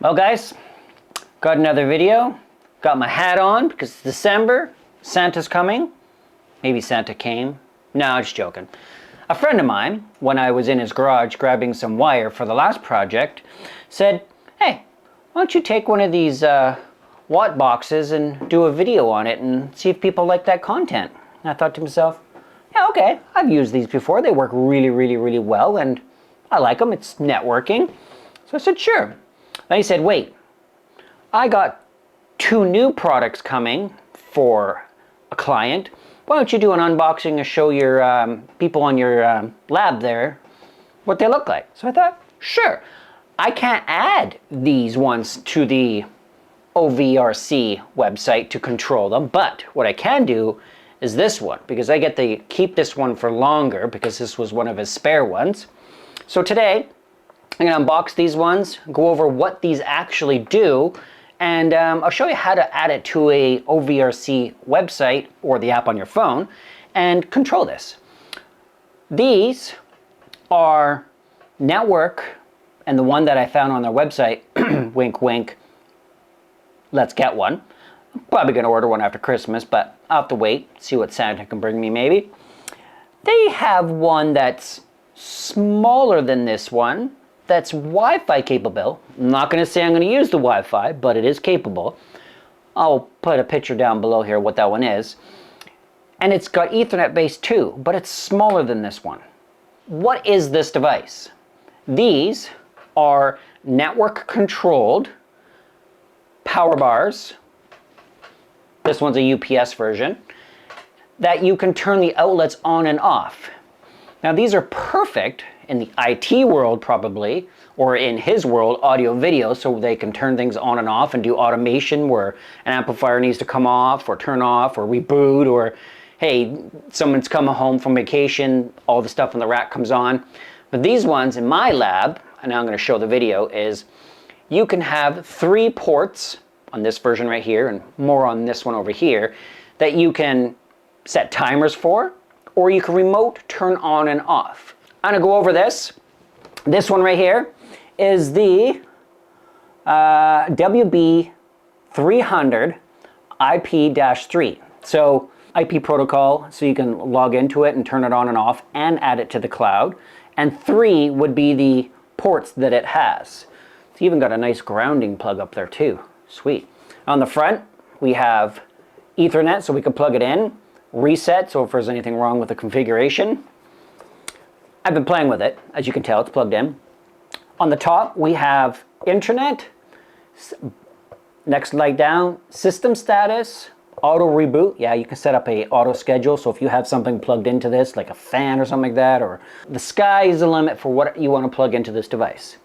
Well guys, got another video. Got my hat on because it's December. Santa's coming. Maybe Santa came. No, just joking. A friend of mine, when I was in his garage grabbing some wire for the last project, said, hey, why don't you take one of these WattBox's and do a video on it and see if people like that content. And I thought to myself, yeah, okay, I've used these before. They work really well and I like them. It's networking. So I said, sure. Then he said, wait, I got 2 new products coming for a client. Why don't you do an unboxing and show your people on your lab there what they look like? So I thought, sure. I can't add these ones to the OvrC website to control them, but what I can do is this one, because I get to keep this one for longer because this was one of his spare ones. So today, I'm going to unbox these ones, go over what these actually do, and I'll show you how to add it to a OvrC website or the app on your phone and control this. These are network, and the one that I found on their website, wink wink, let's get one. I'm probably going to order one after Christmas, but I'll have to wait, see what Santa can bring me maybe. They have one that's smaller than this one, that's Wi-Fi capable. I'm not going to say I'm going to use the Wi-Fi, but it is capable. I'll put a picture down below here what that one is. And it's got Ethernet base too, but it's smaller than this one. What is this device? These are network controlled power bars. This one's a UPS version that you can turn the outlets on and off. Now these are perfect in the IT world probably, or in his world, audio video, so they can turn things on and off and do automation where an amplifier needs to come off or turn off or reboot, or hey, someone's coming home from vacation, all the stuff in the rack comes on. But these ones in my lab, and now I'm going to show the video, is you can have 3 ports on this version right here and more on this one over here that you can set timers for, or you can remote turn on and off. I'm going to go over this. This one right here is the WB300 IP-3. So IP protocol, so you can log into it and turn it on and off and add it to the cloud. And 3 would be the ports that it has. It's even got a nice grounding plug up there too. Sweet. On the front, we have Ethernet, so we can plug it in. Reset, so if there's anything wrong with the configuration. I've been playing with it. As you can tell, it's plugged in. On the top, we have internet. Next light down, system status, auto reboot. Yeah, you can set up a auto schedule. So if you have something plugged into this, like a fan or something like that, or the sky is the limit for what you want to plug into this device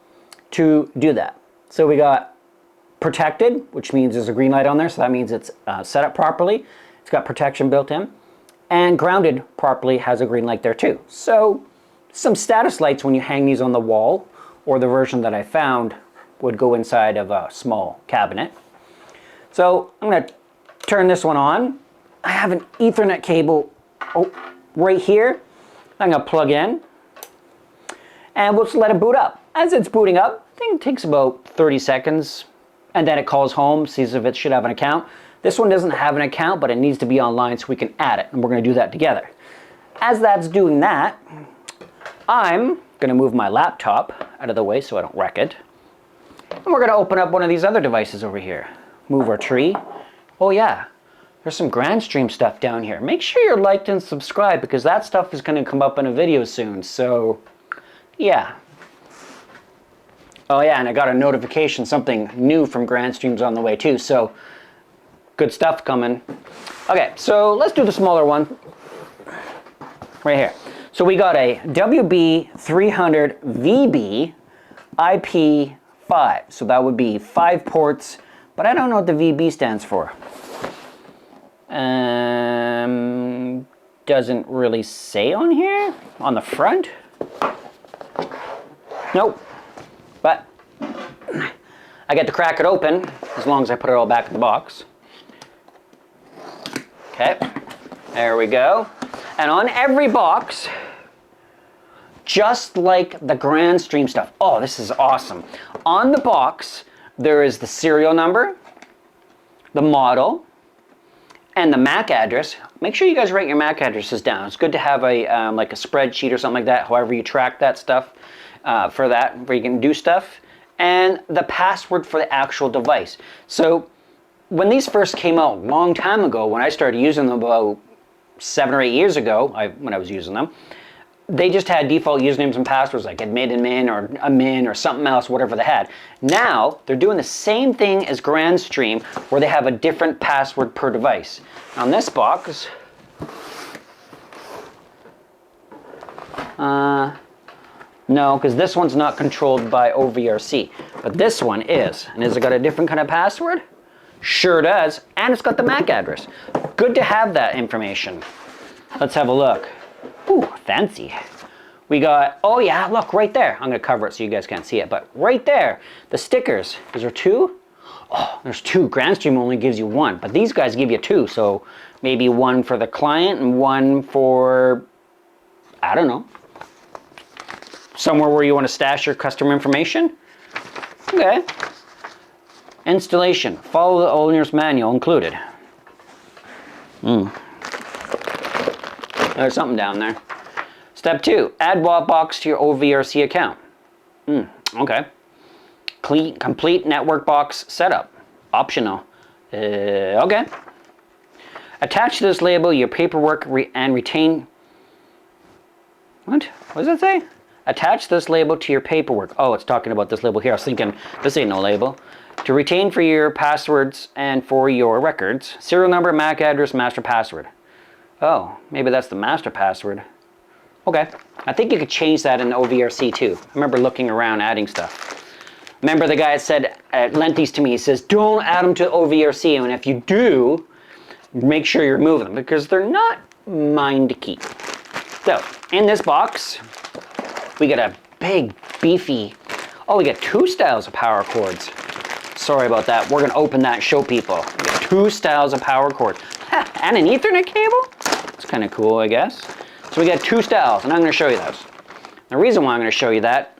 to do that. So we got protected, which means there's a green light on there. So that means it's set up properly. It's got protection built in. And grounded properly has a green light there too. So some status lights when you hang these on the wall, or the version that I found would go inside of a small cabinet. So I'm going to turn this one on. I have an Ethernet cable right here. I'm going to plug in and we'll just let it boot up. As it's booting up, I think it takes about 30 seconds and then it calls home, sees if it should have an account. This one doesn't have an account, but it needs to be online so we can add it, and we're going to do that together. As that's doing that, I'm going to move my laptop out of the way so I don't wreck it. And we're going to open up one of these other devices over here. Move our tree. Oh yeah, there's some Grandstream stuff down here. Make sure you're liked and subscribed because that stuff is going to come up in a video soon. So yeah. Oh yeah, and I got a notification, something new from Grandstream's on the way too. So good stuff coming. Okay, so let's do the smaller one right here. So we got a WB300 VB IP5. So that would be 5 ports, but I don't know what the VB stands for. Doesn't really say on here, on the front. Nope, but I get to crack it open as long as I put it all back in the box. Okay, there we go. And on every box, just like the Grandstream stuff. Oh, this is awesome. On the box, there is the serial number, the model, and the MAC address. Make sure you guys write your MAC addresses down. It's good to have a like a spreadsheet or something like that, however you track that stuff for that, where you can do stuff. And the password for the actual device. So when these first came out a long time ago, when I started using them about 7 or 8 years ago, when I was using them, they just had default usernames and passwords like admin or admin or something else, whatever they had. Now, they're doing the same thing as GrandStream, where they have a different password per device. On this box, no, because this one's not controlled by OvrC, but this one is. And has it got a different kind of password? Sure does, and it's got the MAC address. Good to have that information. Let's have a look. Ooh, fancy. We got, oh yeah, look, right there. I'm gonna cover it so you guys can't see it, but right there, the stickers. Is there 2? Oh, there's 2. GrandStream only gives you 1, but these guys give you 2, so maybe 1 for the client and 1 for, I don't know, somewhere where you want to stash your customer information. Okay. Installation. Follow the owner's manual included. There's something down there. Step 2. Add WattBox to your OvrC account. Okay. Complete network box setup. Optional. Okay. Attach to this label your paperwork and retain... What? What does that say? Attach this label to your paperwork. Oh, it's talking about this label here. I was thinking, this ain't no label. To retain for your passwords and for your records. Serial number, MAC address, master password. Oh, maybe that's the master password. Okay. I think you could change that in OvrC too. I remember looking around adding stuff. Remember the guy said, lent these to me, he says, don't add them to OvrC, and if you do, make sure you remove them, because they're not mine to keep. So, in this box, we got a big, beefy, oh, we got 2 styles of power cords. Sorry about that. We're going to open that and show people. We got 2 styles of power cords. And an Ethernet cable? It's kind of cool, I guess. So we got 2 styles, and I'm going to show you those. The reason why I'm going to show you that,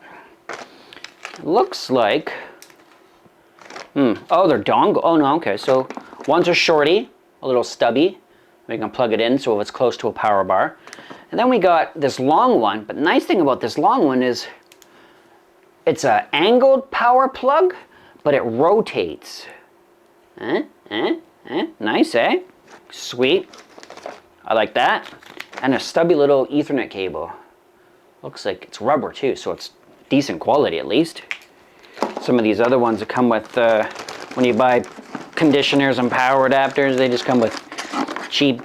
it looks like, oh, they're dongle. Oh, no, okay. So one's a shorty, a little stubby. We can plug it in so it's close to a power bar. And then we got this long one, but the nice thing about this long one is it's an angled power plug, but it rotates. Nice, eh? Sweet. I like that. And a stubby little Ethernet cable. Looks like it's rubber too, so it's decent quality at least. Some of these other ones that come with, when you buy conditioners and power adapters, they just come with cheap,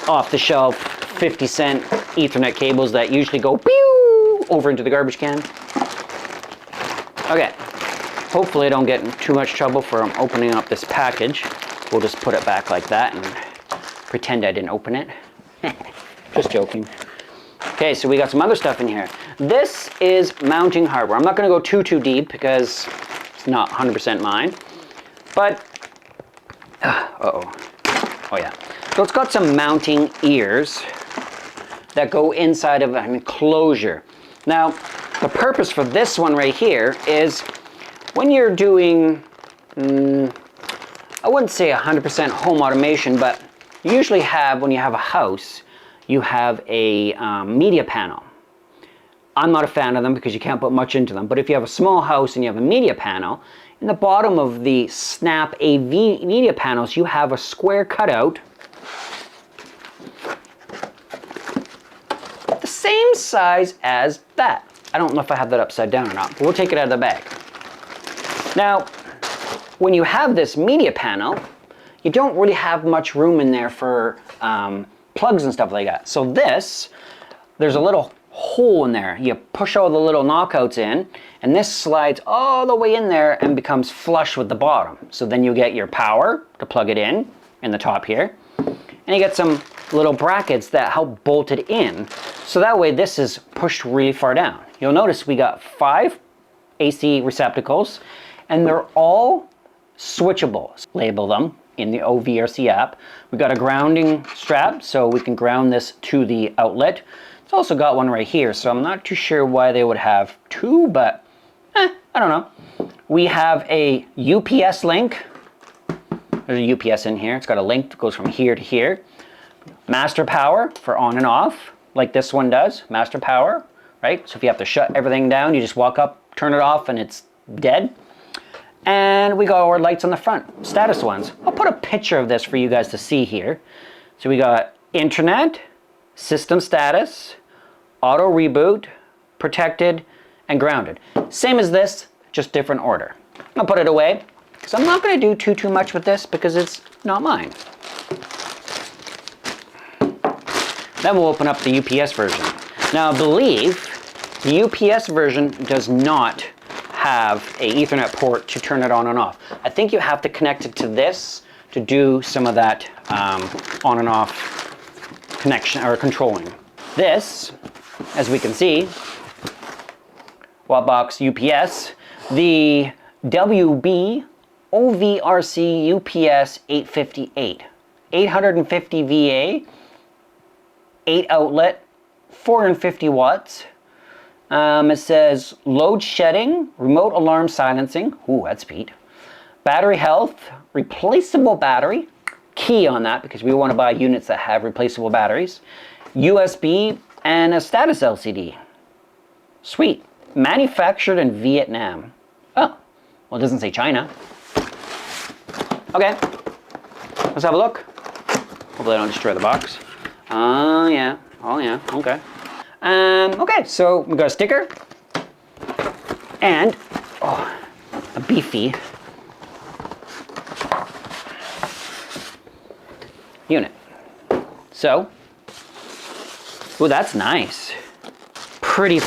off-the-shelf, 50-cent Ethernet cables that usually go pew over into the garbage can. Okay, hopefully I don't get in too much trouble for opening up this package. We'll just put it back like that and pretend I didn't open it. Just joking. Okay, so we got some other stuff in here. This is mounting hardware. I'm not going to go too deep because it's not 100% mine. But, oh yeah. So it's got some mounting ears that go inside of an enclosure. Now, the purpose for this one right here is when you're doing, I wouldn't say 100% home automation, but you usually have, when you have a house, you have a media panel. I'm not a fan of them because you can't put much into them, but if you have a small house and you have a media panel, in the bottom of the Snap AV media panels, you have a square cutout the same size as that. I don't know if I have that upside down or not, but we'll take it out of the bag. Now, when you have this media panel, you don't really have much room in there for plugs and stuff like that. So there's a little hole in there. You push all the little knockouts in, and this slides all the way in there and becomes flush with the bottom. So then you get your power to plug it in the top here, and you get some little brackets that help bolt it in. So that way this is pushed really far down. You'll notice we got 5 AC receptacles, and they're all switchable. Label them in the OvrC app. We got a grounding strap, so we can ground this to the outlet. It's also got one right here, so I'm not too sure why they would have 2, but I don't know. we have a UPS link. There's a UPS in here. It's got a link that goes from here to here. Master power for on and off, like this one does. Master power, right? So if you have to shut everything down, you just walk up, turn it off, and it's dead. And we got our lights on the front, status ones. I'll put a picture of this for you guys to see here. So we got internet, system status, auto reboot, protected, and grounded. Same as this, just different order. I'll put it away because I'm not going to do too much with this because it's not mine. Then we'll open up the UPS version. Now I believe the UPS version does not have a Ethernet port to turn it on and off. I think you have to connect it to this to do some of that on and off connection or controlling. This, as we can see, WattBox UPS, the WB OvrC UPS 858, 850 VA, 8 outlet, 450 watts. It says load shedding, remote alarm silencing. Ooh, that's Pete. Battery health, replaceable battery. Key on that because we want to buy units that have replaceable batteries. USB and a status LCD. Sweet. Manufactured in Vietnam. Oh, well, it doesn't say China. Okay, let's have a look. Hopefully I don't destroy the box. Oh yeah, okay. Okay, so we got a sticker and a beefy unit. So, ooh, that's nice. Pretty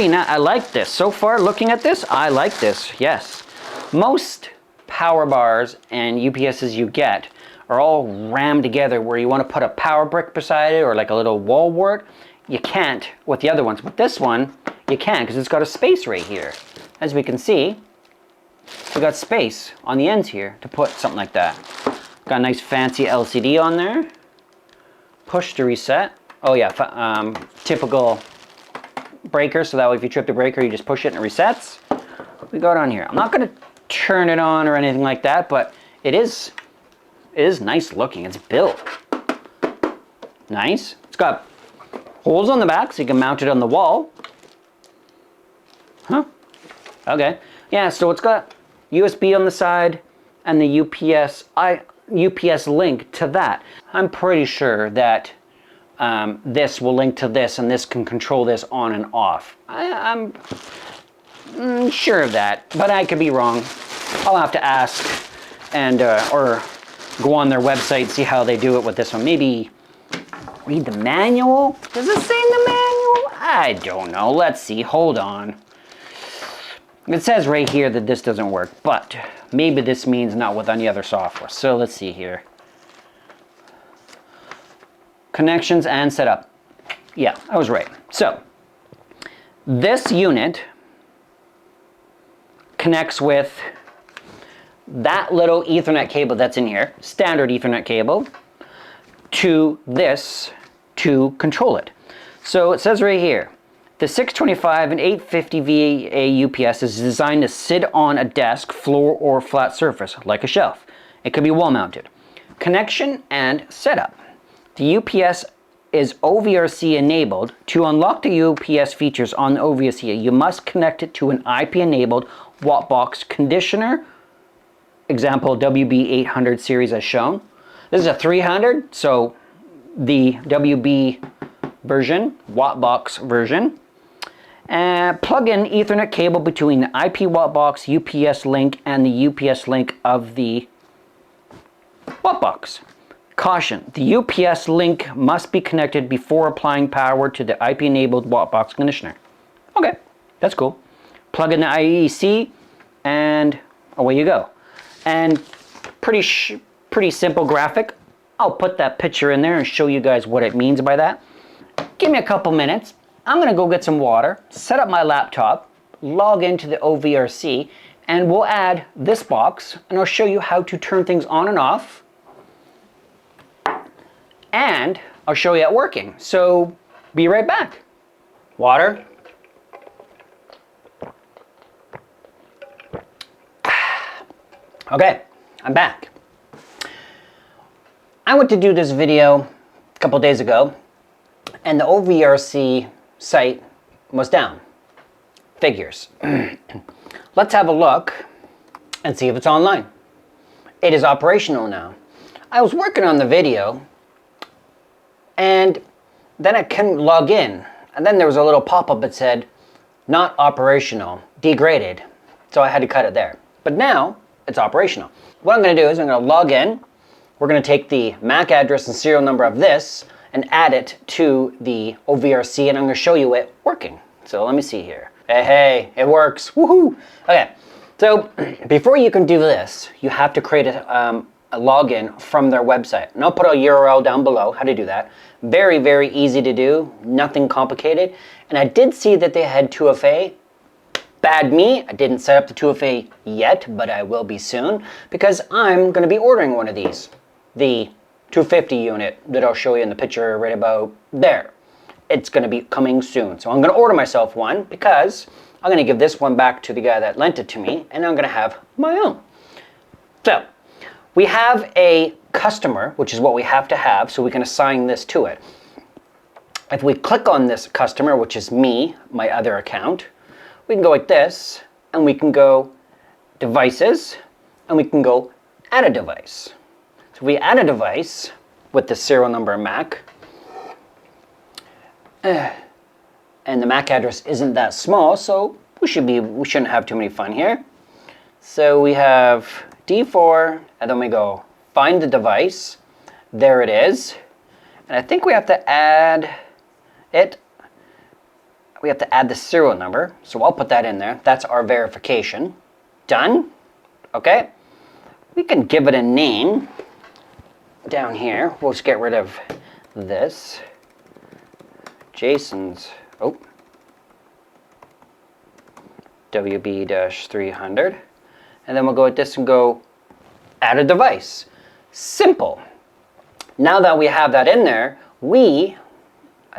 nice. I like this. So far, looking at this, I like this, yes. Most power bars and UPSs you get are all rammed together where you want to put a power brick beside it or like a little wall wart. You can't with the other ones, but this one you can because it's got a space right here. As we can see, we got space on the ends here to put something like that. Got a nice fancy LCD on there. Push to reset. Oh yeah, typical breaker, so that way if you trip the breaker, you just push it and it resets. We got on here. I'm not going to turn it on or anything like that, but it is nice looking. It's built nice. It's got holes on the back so you can mount it on the wall. Huh? Okay. Yeah, so it's got USB on the side and the UPS link to that. I'm pretty sure that this will link to this and this can control this on and off. I'm sure of that, but I could be wrong. I'll have to ask and or go on their website, see how they do it with this one. Maybe read the manual? Does it say in the manual? I don't know. Let's see. Hold on. It says right here that this doesn't work, but maybe this means not with any other software. So let's see here. Connections and setup. Yeah, I was right. So this unit connects with that little Ethernet cable that's in here, standard Ethernet cable, to this to control it. So it says right here, the 625 and 850 VA UPS is designed to sit on a desk, floor, or flat surface, like a shelf. It can be wall mounted. Connection and setup. The UPS is OvrC enabled. To unlock the UPS features on the OvrC, you must connect it to an IP enabled WattBox conditioner, example WB800 series as shown. This is a 300, so the WB version, WattBox version. Plug in Ethernet cable between the IP WattBox UPS link and the UPS link of the WattBox. Caution, the UPS link must be connected before applying power to the IP-enabled WattBox conditioner. Okay, that's cool. Plug in the IEC and away you go. And pretty simple graphic. I'll put that picture in there and show you guys what it means by that. Give me a couple minutes. I'm gonna go get some water, set up my laptop, log into the OvrC, and we'll add this box, and I'll show you how to turn things on and off. And I'll show you it working. So be right back. Water. Okay, I'm back. I went to do this video a couple days ago, and the OvrC site was down. Figures. Let's have a look and see if it's online. It is operational now. I was working on the video, and then I couldn't log in. And then there was a little pop-up that said, not operational, degraded. So I had to cut it there. But now, it's operational. What I'm gonna do is I'm gonna log in. We're gonna take the MAC address and serial number of this and add it to the OvrC, and I'm gonna show you it working. So let me see here. Hey, it works, woohoo! Okay, so before you can do this, you have to create a login from their website. And I'll put a URL down below how to do that. Very, very easy to do, nothing complicated. And I did see that they had 2FA. Bad me, I didn't set up the 2FA yet, but I will be soon because I'm gonna be ordering one of these. The 250 unit that I'll show you in the picture right about there. It's gonna be coming soon. So I'm gonna order myself one because I'm gonna give this one back to the guy that lent it to me, and I'm gonna have my own. So, we have a customer, which is what we have to have, so we can assign this to it. If we click on this customer, which is me, my other account, we can go like this, and we can go devices, and we can go add a device. So if we add a device with the serial number of MAC, and the MAC address isn't that small, so we shouldn't have too many fun here. So we have D4, and then we go find the device. There it is. And I think we have to add it. We have to add the serial number, so I'll put that in there. That's our verification. Done. Okay. We can give it a name down here. We'll just get rid of this. Jason's, WB-300. And then we'll go with this and go add a device. Simple. Now that we have that in there, I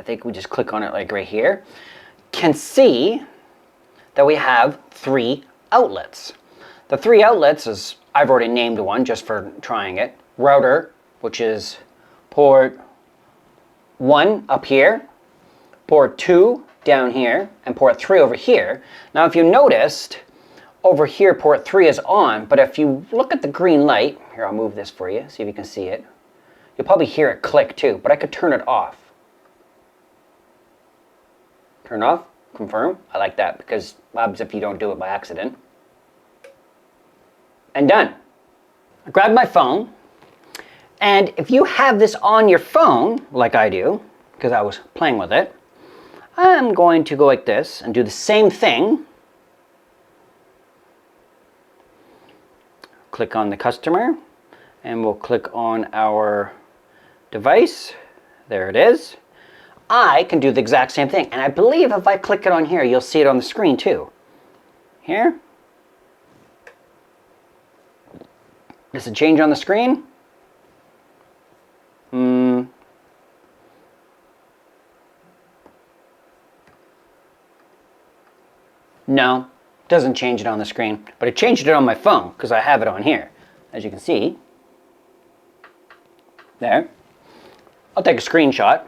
think we just click on it like right here, can see that we have 3 outlets. The 3 outlets is, I've already named one just for trying it. Router, which is port 1 up here, port 2 down here, and port 3 over here. Now if you noticed, over here port 3 is on, but if you look at the green light, here I'll move this for you, see if you can see it. You'll probably hear it click too, but I could turn it off. Turn off, confirm. I like that because what happens if you don't do it by accident? And done. I grabbed my phone, and if you have this on your phone, like I do, because I was playing with it, I'm going to go like this and do the same thing. Click on the customer, and we'll click on our device. There it is. I can do the exact same thing, and I believe if I click it on here, you'll see it on the screen too. Here. Does it change on the screen? No, doesn't change it on the screen, but it changed it on my phone because I have it on here. As you can see, there. I'll take a screenshot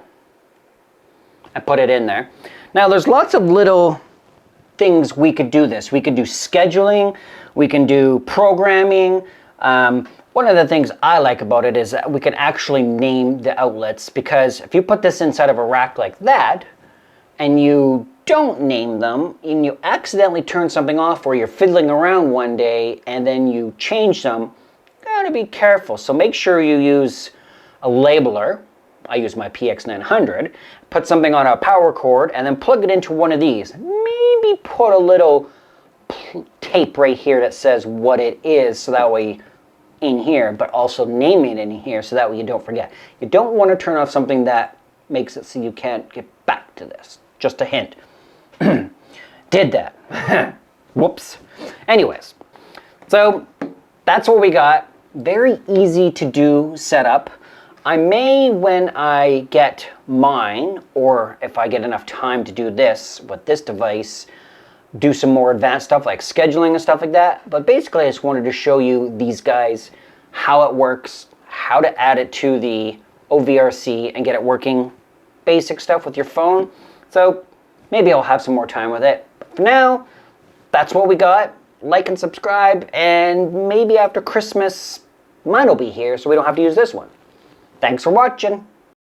and put it in there. Now there's lots of little things we could do this. We could do scheduling, we can do programming. One of the things I like about it is that we can actually name the outlets, because if you put this inside of a rack like that and you don't name them and you accidentally turn something off, or you're fiddling around one day and then you change them, you gotta be careful. So make sure you use a labeler. I use my PX900, put something on a power cord and then plug it into one of these. Maybe put a little tape right here that says what it is, so that way in here, but also name it in here so that way you don't forget. You don't want to turn off something that makes it so you can't get back to this. Just a hint. Did that. Whoops. Anyways, so that's what we got. Very easy to do setup. I may, when I get mine, or if I get enough time to do this with this device, do some more advanced stuff like scheduling and stuff like that. But basically, I just wanted to show you these guys, how it works, how to add it to the OvrC and get it working, basic stuff with your phone. So maybe I'll have some more time with it. But for now, that's what we got. Like and subscribe, and maybe after Christmas, mine will be here so we don't have to use this one. Thanks for watching.